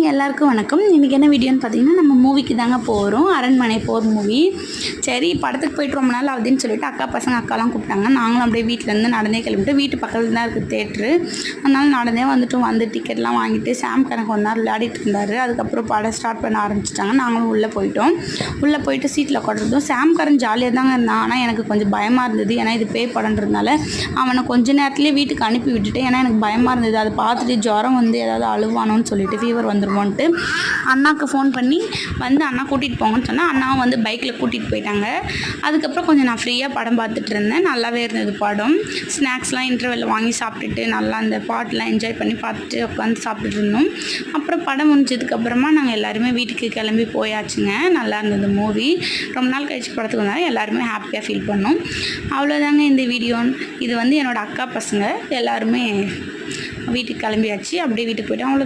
எல்லாருக்கும் வணக்கம். இன்றைக்கி என்ன வீடியோன்னு பார்த்தீங்கன்னா, நம்ம மூவிக்கு தாங்க போகிறோம். அரண்மனை 4 மூவி. சரி படத்துக்கு போய்ட்டு ரொம்ப நாள் ஆகுதுன்னு சொல்லிட்டு அக்காலாம் கூப்பிட்டாங்க. நாங்களும் அப்படியே வீட்டிலேருந்து நடந்தே கிளம்பிட்டு, வீட்டு பக்கத்தில் தான் இருக்குது தேட்ரு. அதனால் நடந்தே வந்து டிக்கெட்லாம் வாங்கிட்டு சாம் கணக்கு கொஞ்ச நேரம் விளையாடிட்டு இருந்தார். அதுக்கப்புறம் படம் ஸ்டார்ட் பண்ண ஆரம்பிச்சிட்டாங்க. நாங்களும் உள்ளே போயிட்டோம். உள்ளே போயிட்டு சீட்டில் உட்காந்துருந்தோம். சாம் கரன் ஜாலியாக தாங்க இருந்தான். ஆனால் எனக்கு கொஞ்சம் பயமாக இருந்தது. ஏன்னா இது பேய் படம்ன்றதுனால அவனை கொஞ்ச நேரத்துலேயே வீட்டுக்கு அனுப்பி விட்டுட்டேன். ஏன்னா எனக்கு பயமாக இருந்தது. அதை பார்த்துட்டு ஜுரம் வந்து ஏதாவது அழுவானோன்னு சொல்லிட்டு ஃபீவர் வந்துருமோன்ட்டு அண்ணாவுக்கு ஃபோன் பண்ணி வந்து அண்ணா கூட்டிகிட்டு போங்கன்னு சொன்னால் அண்ணாவும் வந்து பைக்கில் கூட்டிகிட்டு போயிட்டாங்க. அதுக்கப்புறம் கொஞ்சம் நான் ஃப்ரீயாக படம் பார்த்துட்டு இருந்தேன். நல்லாவே இருந்தது படம். ஸ்நாக்ஸ்லாம் இன்டர்வெல்ல வாங்கி சாப்பிட்டுட்டு நல்லா அந்த பாட்டெலாம் என்ஜாய் பண்ணி பார்த்துட்டு உட்காந்து சாப்பிட்டுட்டு இருந்தோம். அப்புறம் படம் முடிஞ்சதுக்கப்புறமா நாங்கள் எல்லாருமே வீட்டுக்கு கிளம்பி போயாச்சுங்க. நல்லா இருந்தது மூவி. ரொம்ப நாள் கழிச்சு படத்துக்கு வந்தாலும் எல்லாருமே ஹாப்பியாக ஃபீல் பண்ணோம். அவ்வளோதாங்க இந்த வீடியோ. இது வந்து என்னோடய அக்கா பசங்க எல்லாருமே வீட்டுக்கு கிளம்பியாச்சு. அப்படியே வீட்டுக்கு போய்ட்டோம். அவ்வளோ